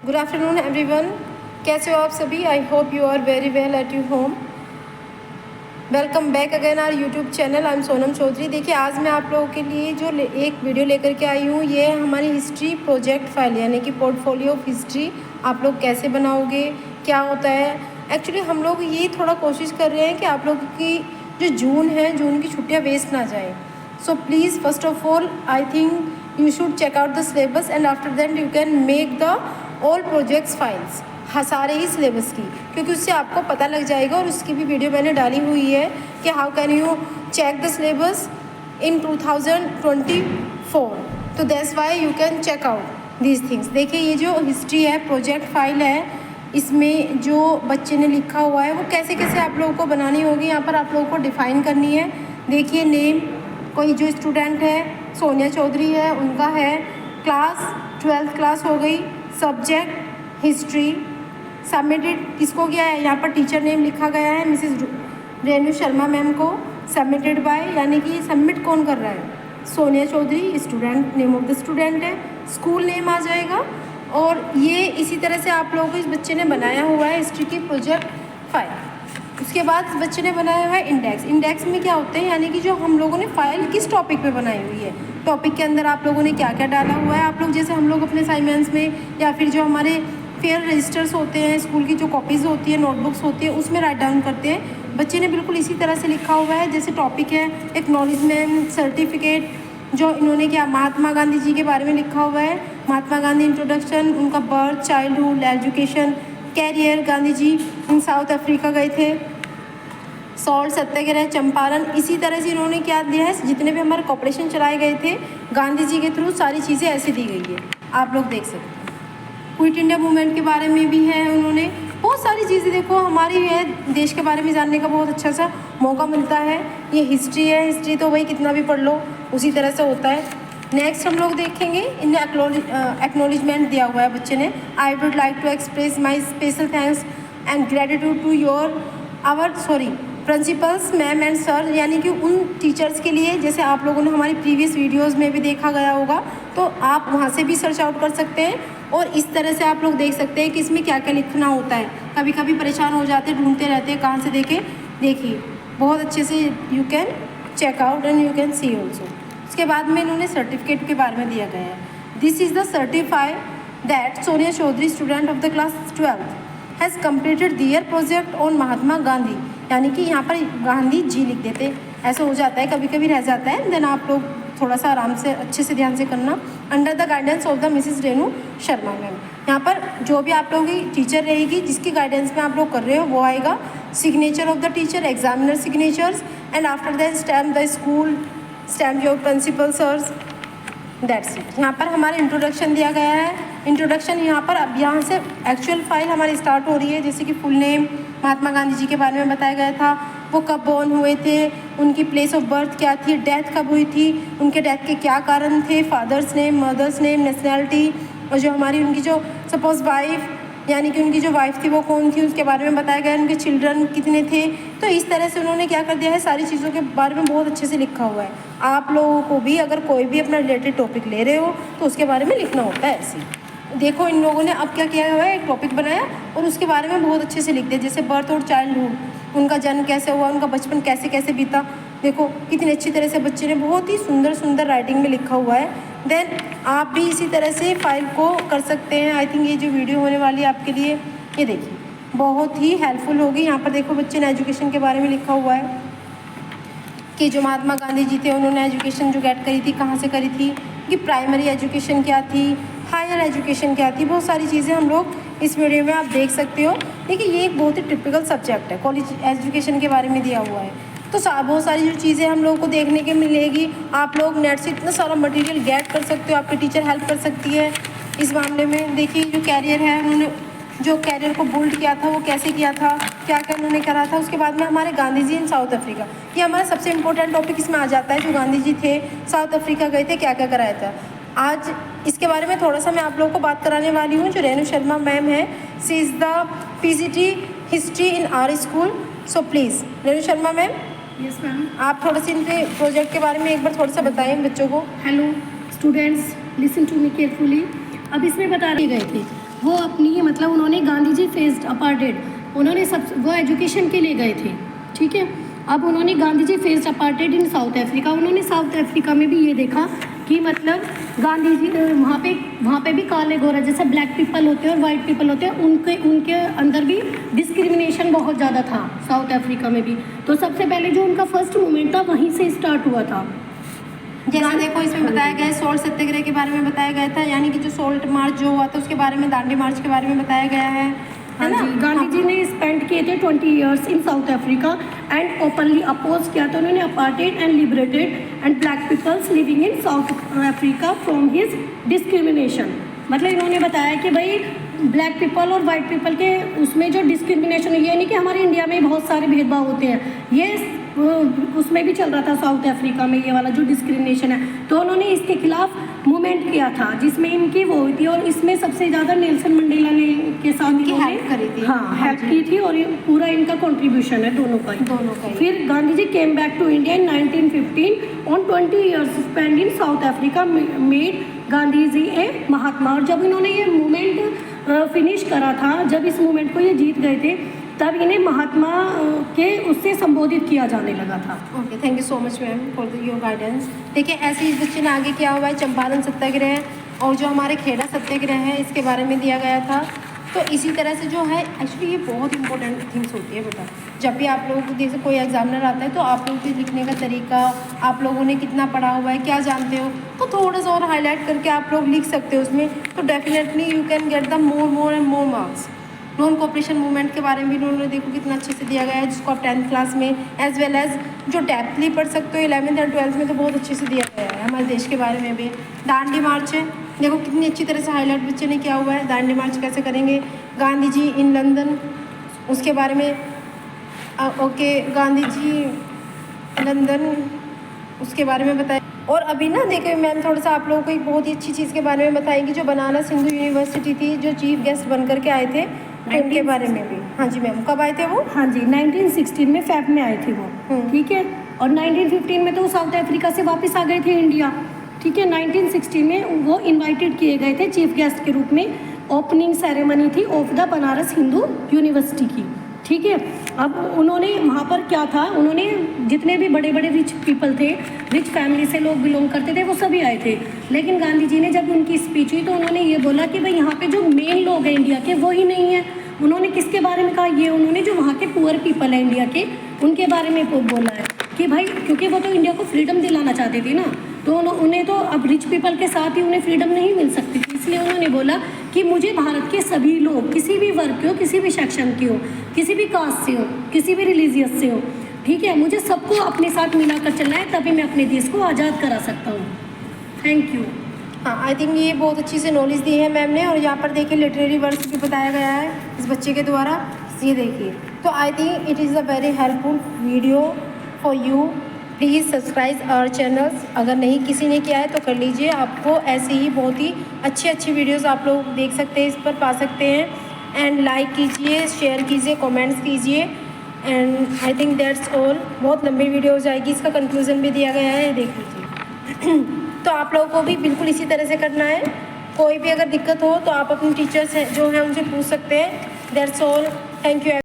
Good afternoon everyone, कैसे हो आप सभी? I hope you are very well at your home. Welcome back again our YouTube channel. I am Sonam Chaudhary. देखिए, आज मैं आप लोगों के लिए जो एक वीडियो लेकर के आई हूँ, ये है हमारी हिस्ट्री प्रोजेक्ट फाइल, यानी कि पोर्टफोलियो ऑफ हिस्ट्री। आप लोग कैसे बनाओगे, क्या होता है? एक्चुअली हम लोग ये थोड़ा कोशिश कर रहे हैं कि आप लोगों की जो जून की छुट्टियाँ वेस्ट ना जाए। So please first of all I think you should check out the syllabus and after that you can make the all projects files. हाँ, सारे ही सिलेबस की, क्योंकि उससे आपको पता लग जाएगा। और उसकी भी वीडियो मैंने डाली हुई है कि how can you check the syllabus in 2024। तो that's why you can check out these things. देखिए, ये जो हिस्ट्री है, प्रोजेक्ट फाइल है, इसमें जो बच्चे ने लिखा हुआ है वो कैसे कैसे आप लोगों को बनानी होगी। यहाँ पर आप लोगों को डिफ़ाइन करनी है। देखिए, नेम, कोई जो स्टूडेंट है सोनिया चौधरी है, उनका है। क्लास 12th क्लास हो गई। Subject history. सबमिटेड किसको गया है? यहाँ पर टीचर नेम लिखा गया है, मिसेस रेणु शर्मा मैम को। सबमिटेड बाय, यानी कि सबमिट कौन कर रहा है? Sonia Chaudhary. Student name of the student है। स्कूल नेम आ जाएगा। और ये इसी तरह से आप लोगों को इस बच्चे ने बनाया हुआ है हिस्ट्री की प्रोजेक्ट फाइल। उसके बाद बच्चे ने बनाया हुआ है इंडेक्स। इंडेक्स में क्या होते हैं, यानी कि जो हम लोगों ने फाइल किस टॉपिक पे बनाई हुई है, टॉपिक के अंदर आप लोगों ने क्या क्या डाला हुआ है। आप लोग जैसे हम लोग अपने असाइनमेंट्स में या फिर जो हमारे फेयर रजिस्टर्स होते हैं, स्कूल की जो कॉपीज़ होती है, नोटबुक्स होती है, उसमें राइट डाउन करते हैं। बच्चे ने बिल्कुल इसी तरह से लिखा हुआ है। जैसे टॉपिक है एक्नॉलेजमेंट, सर्टिफिकेट, जो इन्होंने क्या महात्मा गांधी जी के बारे में लिखा हुआ है। महात्मा गांधी इंट्रोडक्शन, उनका birth, childhood, education, career. Gandhi ji in South Africa गए थे। सॉल्ट सत्याग्रह, चंपारण। इसी तरह से इन्होंने क्या दिया है, जितने भी हमारे कॉपरेशन चलाए गए थे गांधी जी के थ्रू, सारी चीज़ें ऐसे दी गई है, आप लोग देख सकते हैं। क्विट इंडिया मूवमेंट के बारे में भी है उन्होंने। बहुत सारी चीज़ें देखो हमारी है, देश के बारे में जानने का बहुत अच्छा सा मौका मिलता है। ये हिस्ट्री है, हिस्ट्री तो वही कितना भी पढ़ लो उसी तरह से होता है। नेक्स्ट हम लोग देखेंगे, इन्हें एक्नॉलेजमेंट दिया हुआ है बच्चे ने। I would like to express my special thanks and gratitude to principals ma'am and sir, यानी कि उन टीचर्स के लिए, जैसे आप लोगों ने हमारी प्रीवियस वीडियोस में भी देखा गया होगा, तो आप वहाँ से भी सर्च आउट कर सकते हैं। और इस तरह से आप लोग देख सकते हैं कि इसमें क्या क्या लिखना होता है। कभी कभी परेशान हो जाते हैं, ढूंढते रहते हैं कहाँ से देखें। देखिए, बहुत अच्छे से you can check out and you can see also. उसके बाद में इन्होंने सर्टिफिकेट के बारे में दिया गया है। This is the certify that Sonia Chaudhary, student of the class 12th has completed their project on Mahatma Gandhi, यानी कि यहाँ पर गांधी जी लिख देते। ऐसा हो जाता है, कभी कभी रह जाता है। देन आप लोग थोड़ा सा आराम से अच्छे से ध्यान से करना। Under the guidance of the Mrs Renu Sharma ma'am. यहाँ पर जो भी आप लोगों की टीचर रहेगी, जिसकी गाइडेंस में आप लोग कर रहे हो, वो आएगा। Signature of the teacher, examiner signatures, and after that stamp the school, stamp your principal sirs. That's it. यहाँ पर हमारा इंट्रोडक्शन दिया गया है। इंट्रोडक्शन यहाँ पर, अब यहाँ से एक्चुअल फाइल हमारी स्टार्ट हो रही है। जैसे कि फुल नेम, महात्मा गांधी जी के बारे में बताया गया था, वो कब बॉर्न हुए थे, उनकी प्लेस ऑफ बर्थ क्या थी, डेथ कब हुई थी, उनके डेथ के क्या कारण थे, father's name, mother's name, nationality, और जो हमारी उनकी जो सपोज वाइफ, यानी कि उनकी जो वाइफ थी वो कौन थी, उसके बारे में बताया गया। उनके चिल्ड्रन कितने थे। तो इस तरह से उन्होंने क्या कर दिया है, सारी चीज़ों के बारे में बहुत अच्छे से लिखा हुआ है। आप लोगों को भी अगर कोई भी अपना रिलेटेड टॉपिक ले रहे हो तो उसके बारे में लिखना होता है ऐसे। देखो, इन लोगों ने अब क्या किया हुआ है, एक टॉपिक बनाया और उसके बारे में बहुत अच्छे से लिख दिया। जैसे बर्थ और चाइल्डहुड, उनका जन्म कैसे हुआ, उनका बचपन कैसे कैसे बीता। देखो कितनी अच्छी तरह से बच्चे ने बहुत ही सुंदर सुंदर राइटिंग में लिखा हुआ है। देन आप भी इसी तरह से फाइल को कर सकते हैं। आई थिंक ये जो वीडियो होने वाली है आपके लिए, ये देखिए बहुत ही हेल्पफुल होगी। यहाँ पर देखो बच्चे ने एजुकेशन के बारे में लिखा हुआ है कि जो महात्मा गांधी जी थे, उन्होंने एजुकेशन जो गेट करी थी, कहाँ से करी थी, कि प्राइमरी एजुकेशन क्या थी, हायर एजुकेशन क्या थी। बहुत सारी चीज़ें हम लोग इस वीडियो में आप देख सकते हो। देखिए, ये एक बहुत ही टिपिकल सब्जेक्ट है, कॉलेज एजुकेशन के बारे में दिया हुआ है। तो बहुत सारी जो चीज़ें हम लोगों को देखने के मिलेगी। आप लोग नेट से इतना सारा मटेरियल गेट कर सकते हो, आपकी टीचर हेल्प कर सकती है इस मामले में। देखिए, जो कैरियर है, उन्होंने जो कैरियर को बिल्ड किया था वो कैसे किया था, क्या क्या उन्होंने करा था। उसके बाद में हमारे Gandhi ji in South Africa, ये हमारा सबसे इम्पोर्टेंट टॉपिक इसमें आ जाता है। जो गांधी जी थे, साउथ अफ्रीका गए थे, क्या क्या कराया था। आज इसके बारे में थोड़ा सा मैं आप लोगों को बात कराने वाली हूँ। जो रेणु शर्मा मैम है, she is the PGT history in our school. So please Renu Sharma ma'am, yes ma'am, आप थोड़ा सा इनके प्रोजेक्ट के बारे में एक बार थोड़ा सा बताएं बच्चों को। Hello students, listen to me carefully. अब इसमें बता दिए गए थे वो अपनी मतलब उन्होंने गांधी जी फेस्ड अपार्टेड, उन्होंने सब वो एजुकेशन के लिए गए थे, ठीक है। अब उन्होंने गांधी जी फेस्ड अपार्टेड इन साउथ अफ्रीका, उन्होंने साउथ अफ्रीका में भी ये देखा कि मतलब गांधी जी वहाँ पे भी काले गोरा जैसे ब्लैक पीपल होते हैं और वाइट पीपल होते हैं, उनके अंदर भी डिस्क्रिमिनेशन बहुत ज़्यादा था साउथ अफ्रीका में भी। तो सबसे पहले जो उनका फर्स्ट मूवमेंट था वहीं से स्टार्ट हुआ था। जैसे देखो इसमें बताया गया है सॉल्ट सत्याग्रह के बारे में बताया गया था, यानी कि जो सॉल्ट मार्च जो हुआ था उसके बारे में, दांडी मार्च के बारे में बताया गया है ना। गांधी जी ने स्पेंड किए थे 20 years in South Africa and openly oppose किया था उन्होंने apartheid and liberated and black peoples living in South Africa from his discrimination. मतलब इन्होंने बताया कि भाई ब्लैक पीपल और वाइट पीपल के उसमें जो डिस्क्रिमिनेशन है, ये नहीं कि हमारे इंडिया में बहुत सारे भेदभाव होते हैं, ये उसमें भी चल रहा था साउथ अफ्रीका में ये वाला जो डिस्क्रिमिनेशन है। तो उन्होंने इसके खिलाफ मूवमेंट किया था जिसमें इनकी वो हुई थी, और इसमें सबसे ज़्यादा नेल्सन मंडेला ने के साथ हेल्प करी थी। हाँ, हेल्प की थी, और ये पूरा इनका कंट्रीब्यूशन है दोनों का ही। फिर Gandhi ji came back to India in 1915 on 20 years spend in South Africa made Gandhi ji a Mahatma. और जब इन्होंने ये मूवमेंट फिनिश करा था, जब इस मूवमेंट को ये जीत गए थे, तब इन्हें महात्मा के उससे संबोधित किया जाने लगा था। Okay, thank you so much ma'am for your guidance. देखिए ऐसे इस बच्चे ने आगे किया हुआ है चंपारण सत्याग्रह और जो हमारे खेड़ा सत्याग्रह है इसके बारे में दिया गया था। तो इसी तरह से जो है एक्चुअली ये बहुत इंपॉर्टेंट थिंग्स होती है बेटा। जब भी आप लोगों को जैसे कोई एग्जामिनर आता है तो आप लोगों के लिखने का तरीका, आप लोगों ने कितना पढ़ा हुआ है, क्या जानते हो, तो थोड़ा सा और हाईलाइट करके आप लोग लिख सकते हो उसमें, तो definitely you can get the more and more marks. Non cooperation movement के बारे में भी उन्होंने देखो कितना अच्छे से दिया गया है, जिसको आप 10th क्लास में एज वेल एज जो डेप्थली पढ़ सकते हो 11th और 12th में, तो बहुत अच्छे से दिया गया है हमारे देश के बारे में भी। दांडी मार्च है, देखो कितनी अच्छी तरह से हाईलाइट बच्चे ने किया हुआ है। दांडी मार्च कैसे करेंगे, गांधी जी इन लंदन, उसके बारे में ओके, गांधी जी लंदन उसके बारे में बताया। और अभी ना देखिए मैम थोड़ा सा आप लोगों को एक बहुत ही अच्छी चीज़ के बारे में बताएंगी, जो बनारस हिंदू यूनिवर्सिटी थी, जो चीफ गेस्ट बन करके आए थे, उनके बारे में भी। हाँ जी मैम, कब आए थे वो? हाँ जी, 1916 में फैब में आए थे वो, ठीक है। और 1915 में तो वो साउथ अफ्रीका से वापस आ गए थे इंडिया, ठीक है। 1916 में वो इनवाइटेड किए गए थे चीफ गेस्ट के रूप में, ओपनिंग सेरेमनी थी of the Banaras Hindu university की, ठीक है। अब उन्होंने वहाँ पर क्या था, उन्होंने जितने भी बड़े बड़े रिच पीपल थे, रिच फैमिली से लोग बिलोंग करते थे, वो सभी आए थे। लेकिन गांधी जी ने जब उनकी स्पीच हुई तो उन्होंने ये बोला कि भाई यहाँ पे जो मेन लोग हैं इंडिया के वो ही नहीं है। उन्होंने किसके बारे में कहा, ये उन्होंने जो वहाँ के पुअर पीपल है इंडिया के, उनके बारे में बोला है कि भाई, क्योंकि वो तो इंडिया को फ्रीडम दिलाना चाहते थे ना, तो उन्हें तो अब रिच पीपल के साथ ही उन्हें फ्रीडम नहीं मिल सकती थी। इसलिए उन्होंने बोला कि मुझे भारत के सभी लोग, किसी भी वर्ग के हो, किसी भी सेक्शन के हो, किसी भी कास्ट से हो, किसी भी रिलीजियस से हो, ठीक है, मुझे सबको अपने साथ मिलाकर चलना है, तभी मैं अपने देश को आज़ाद करा सकता हूँ। Thank you. हाँ, आई थिंक ये बहुत अच्छी से नॉलेज दी है मैम ने। और यहाँ पर देखिए लिटरेरी वर्ड्स भी बताया गया है इस बच्चे के द्वारा, ये देखिए। तो I think it is a very helpful video for you. Please subscribe our channels, अगर नहीं किसी ने किया है तो कर लीजिए। आपको ऐसे ही बहुत ही अच्छी वीडियोस आप लोग देख सकते हैं, इस पर पा सकते हैं। एंड लाइक कीजिए, शेयर कीजिए, कमेंट्स कीजिए। And I think that's all. बहुत लंबी वीडियो हो जाएगी, इसका कंक्लूजन भी दिया गया है, देख लीजिए। तो आप लोगों को भी बिल्कुल इसी तरह से करना है। कोई भी अगर दिक्कत हो तो आप अपने टीचर्स जो हैं उनसे पूछ सकते हैं। That's all, thank you.